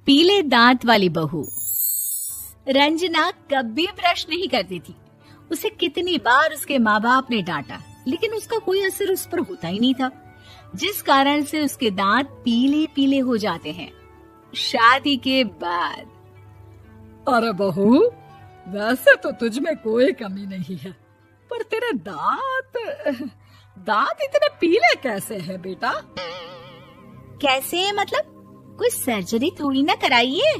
पीले दांत वाली बहू। रंजना कभी ब्रश नहीं करती थी। उसे कितनी बार उसके माँ बाप ने डांटा, लेकिन उसका कोई असर उस पर होता ही नहीं था, जिस कारण से उसके दांत पीले पीले हो जाते हैं। शादी के बाद। अरे बहू, वैसे तो तुझ में कोई कमी नहीं है, पर तेरे दांत इतने पीले कैसे हैं बेटा? कैसे मतलब? कोई सर्जरी थोड़ी ना कराइए।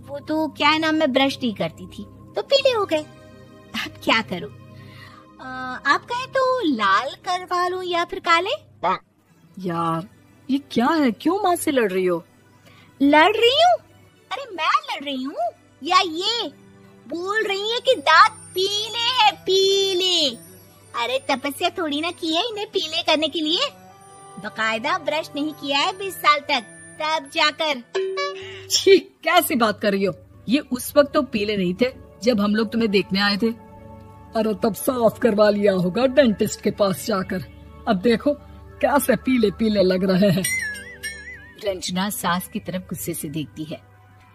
वो तो क्या नाम, मैं ब्रश नहीं करती थी तो पीले हो गए। अब क्या करूं? आप कहे तो लाल करवा लूं या फिर काले? यार ये क्या है, क्यों माँ से लड़ रही हो? लड़ रही हूँ? अरे मैं लड़ रही हूँ या ये बोल रही है कि दांत पीले हैं, पीले। अरे तपस्या थोड़ी ना की है इन्हें पीले करने के लिए। बकायदा ब्रश नहीं किया है 20 साल तक, तब जाकर। छी, कैसी बात कर रही हो? ये उस वक्त तो पीले नहीं थे जब हम लोग तुम्हें देखने आए थे। अरे तब साफ करवा लिया होगा डेंटिस्ट के पास जाकर। अब देखो कैसे पीले पीले लग रहे हैं। रंजना सास की तरफ गुस्से से देखती है।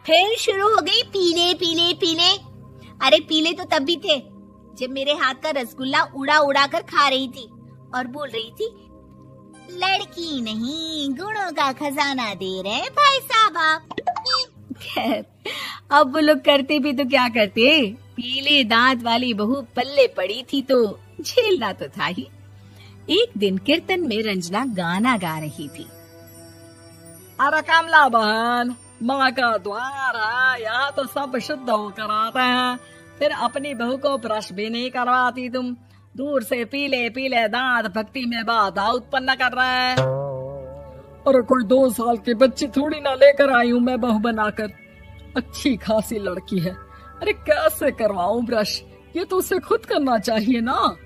फिर शुरू हो गई पीले पीले पीले। अरे पीले तो तब भी थे जब मेरे हाथ का रसगुल्ला उड़ा उड़ा कर खा रही थी और बोल रही थी, लड़की नहीं गुणों का खजाना दे रहे भाई साहब आप। खैर अब वो लोग करते भी तो क्या करते, पीले दांत वाली बहू पल्ले पड़ी थी तो झेलना तो था ही। एक दिन कीर्तन में रंजना गाना गा रही थी। अरे कमला बहन, माँ का द्वार है, यहाँ तो सब शुद्ध होकर आते हैं, फिर अपनी बहू को ब्रश भी नहीं करवाती तुम। दूर से पीले पीले दांत भक्ति में बाधा उत्पन्न कर रहे हैं। अरे कोई 2 साल के बच्चे थोड़ी ना लेकर आई हूँ मैं बहू बनाकर। अच्छी खासी लड़की है, अरे कैसे करवाऊं ब्रश? ये तो उसे खुद करना चाहिए ना।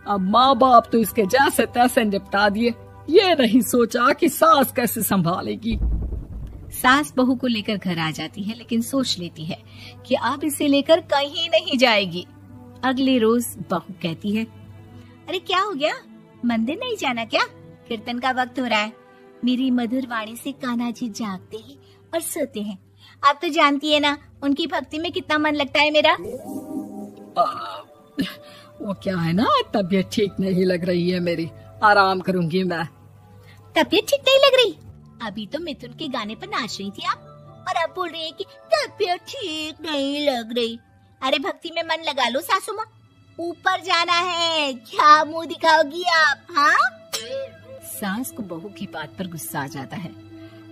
अब माँ बाप तो इसके जैसे तैसे निपटा दिए, ये नहीं सोचा कि सास कैसे संभालेगी। सास बहू को लेकर घर आ जाती है, लेकिन सोच लेती है कि अब इसे लेकर कहीं नहीं जाएगी। अगले रोज बहू कहती है, अरे क्या हो गया, मंदिर नहीं जाना क्या? कीर्तन का वक्त हो रहा है। मेरी मधुर वाणी से कान्हा जी जागते हैं और सोते हैं। आप तो जानती है ना उनकी भक्ति में कितना मन लगता है मेरा। वो क्या है ना, तबीयत ठीक नहीं लग रही है मेरी, आराम करूंगी मैं। तबीयत ठीक नहीं लग रही? अभी तो मिथुन के गाने पर नाच रही थी आप, और अब बोल रही है कि तबीयत ठीक नहीं लग रही। अरे भक्ति में मन लगा लो सासू माँ, ऊपर जाना है, क्या मुंह दिखाओगी आप? हाँ? सास को बहू की बात पर गुस्सा आ जाता है।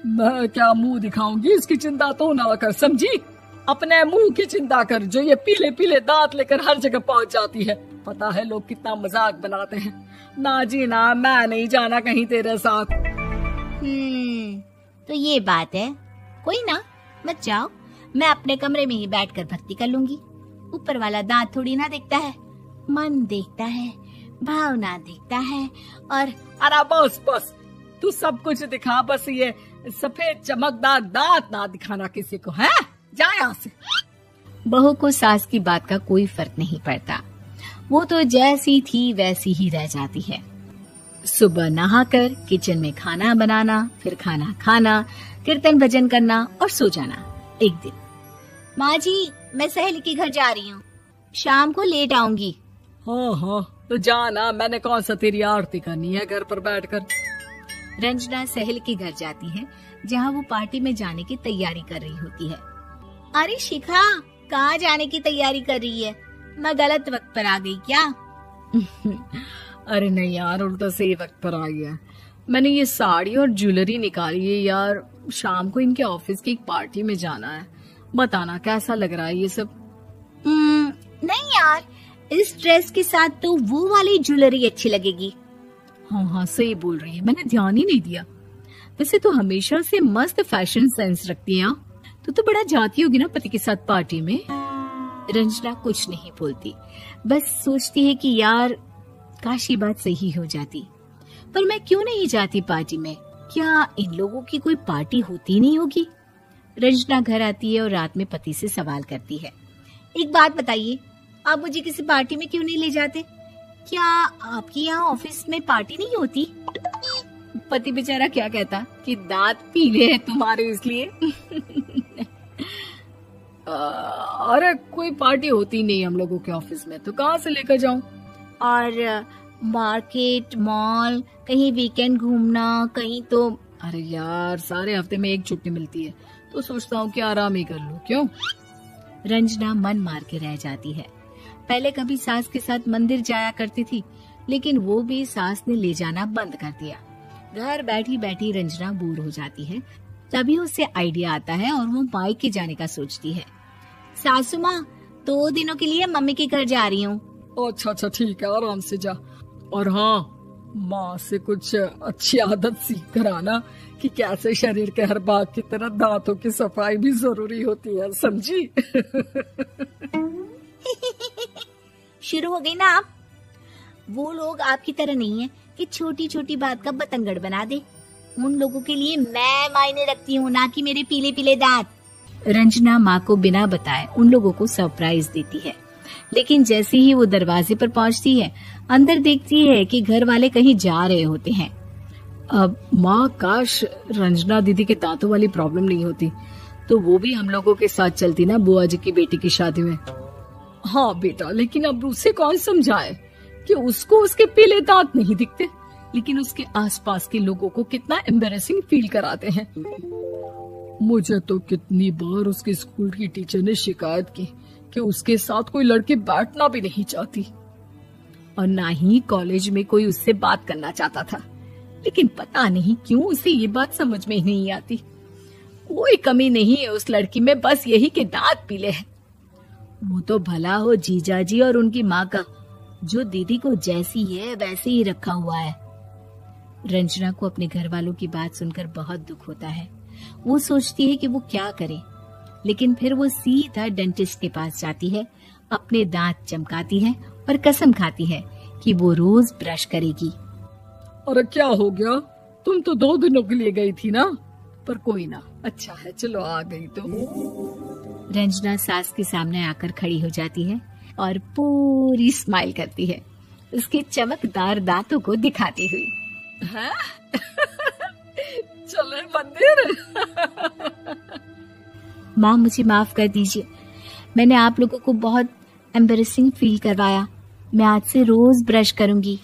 मैं क्या मुंह दिखाऊंगी, इसकी चिंता तो ना कर, समझी? अपने मुंह की चिंता कर, जो ये पीले पीले दांत लेकर हर जगह पहुंच जाती है। पता है लोग कितना मजाक बनाते हैं। ना जी ना, मैं नहीं जाना कहीं तेरे साथ। तो ये बात है, कोई ना, मत जाओ, मैं अपने कमरे में ही बैठकर भक्ति कर लूंगी। ऊपर वाला दांत थोड़ी ना देखता है, मन देखता है, भावना देखता है। और अरे बस बस, तू सब कुछ दिखा, बस ये सफेद चमकदार दांत ना दिखाना किसी को, है? जा यहाँ से। बहू को सास की बात का कोई फर्क नहीं पड़ता, वो तो जैसी थी वैसी ही रह जाती है। सुबह नहाकर किचन में खाना बनाना, फिर खाना खाना, कीर्तन भजन करना और सो जाना। एक दिन, माँ जी मैं सहेली के घर जा रही हूँ, शाम को लेट आऊंगी। हाँ हाँ तो जाना, मैंने कौन सा तेरी आरती करनी है घर पर बैठकर। रंजना सहेली के घर जाती है, जहाँ वो पार्टी में जाने की तैयारी कर रही होती है। अरे शिखा, कहाँ जाने की तैयारी कर रही है? मैं गलत वक्त पर आ गई क्या? अरे नहीं यार, उल्टा सही वक्त पर आई है। मैंने ये साड़ी और ज्वेलरी निकाली है यार, शाम को इनके ऑफिस की एक पार्टी में जाना है। बताना कैसा लग रहा है ये सब? नहीं यार, इस ड्रेस के साथ तो वो वाली ज्वेलरी अच्छी लगेगी। हाँ हाँ सही बोल रही है, मैंने ध्यान ही नहीं दिया। वैसे तो हमेशा से मस्त फैशन सेंस रखती है। तो बड़ा जाती होगी ना पति के साथ पार्टी में। रंजना कुछ नहीं बोलती, बस सोचती है कि यार काश ये बात सही हो जाती, पर मैं क्यों नहीं जाती पार्टी में? क्या इन लोगों की कोई पार्टी होती नहीं होगी? रंजना घर आती है और रात में पति से सवाल करती है, एक बात बताइए, आप मुझे किसी पार्टी में क्यों नहीं ले जाते? क्या आपके यहाँ ऑफिस में पार्टी नहीं होती? पति बेचारा क्या कहता कि दांत पीले हैं तुम्हारे इसलिए। अरे कोई पार्टी होती नहीं हम लोगों के ऑफिस में, तो कहाँ से लेकर जाऊं? और मार्केट, मॉल, कहीं वीकेंड घूमना, कहीं तो। अरे यार सारे हफ्ते में एक छुट्टी मिलती है, तो सोचता हूँ कि आराम ही कर लूं। क्यों? रंजना मन मार के रह जाती है। पहले कभी सास के साथ मंदिर जाया करती थी, लेकिन वो भी सास ने ले जाना बंद कर दिया। घर बैठी बैठी रंजना बोर हो जाती है। तभी उसे आइडिया आता है और वो मायके जाने का सोचती है। सासू माँ, 2 दिनों के लिए मम्मी के घर जा रही हूँ। अच्छा ठीक है, आराम से जा। और हाँ, माँ से कुछ अच्छी आदत सीख कर आना कि कैसे शरीर के हर भाग की तरह दांतों की सफाई भी जरूरी होती है, समझी? शुरू हो गई ना आप। वो लोग आपकी तरह नहीं है कि छोटी छोटी बात का बतंगड़ बना दे। उन लोगों के लिए मैं मायने रखती हूँ, ना कि मेरे पीले पीले दांत। रंजना माँ को बिना बताए उन लोगों को सरप्राइज देती है, लेकिन जैसे ही वो दरवाजे पर पहुँचती है, अंदर देखती है कि घर वाले कहीं जा रहे होते हैं। अब माँ, काश रंजना दीदी के दांतों वाली प्रॉब्लम नहीं होती, तो वो भी हम लोगों के साथ चलती ना बुआ जी की बेटी की शादी में। हाँ बेटा, लेकिन अब उसे कौन समझाए कि उसको उसके पीले दांत नहीं दिखते, लेकिन उसके आसपास के लोगों को कितना एम्बैरेसिंग फील कराते हैं। मुझे तो कितनी बार उसके स्कूल की टीचर ने शिकायत की कि उसके साथ कोई लड़की बैठना भी नहीं चाहती, और ना ही कॉलेज में कोई उससे बात करना चाहता था। लेकिन पता नहीं क्यों उसे ये बात समझ में ही नहीं आती। कोई कमी नहीं है उस लड़की में, बस यही कि दांत पीले हैं। वो तो भला हो जीजाजी और उनकी माँ का, जो दीदी को जैसी है वैसे ही रखा हुआ है। रंजना को अपने घर वालों की बात सुनकर बहुत दुख होता है। वो सोचती है कि वो क्या करे, लेकिन फिर वो सीधा डेंटिस्ट के पास जाती है, अपने दांत चमकाती है और कसम खाती है कि वो रोज ब्रश करेगी। अरे क्या हो गया? तुम तो 2 दिनों के लिए गई थी ना, पर कोई ना, अच्छा है, चलो आ गई तो। रंजना सास के सामने आकर खड़ी हो जाती है और पूरी स्माइल करती है, उसके चमकदार दांतों को दिखाती हुई। है? चले मंदिर। माँ, मुझे माफ कर दीजिए, मैंने आप लोगों को बहुत एम्बैरेसिंग फील करवाया। मैं आज से रोज ब्रश करूंगी।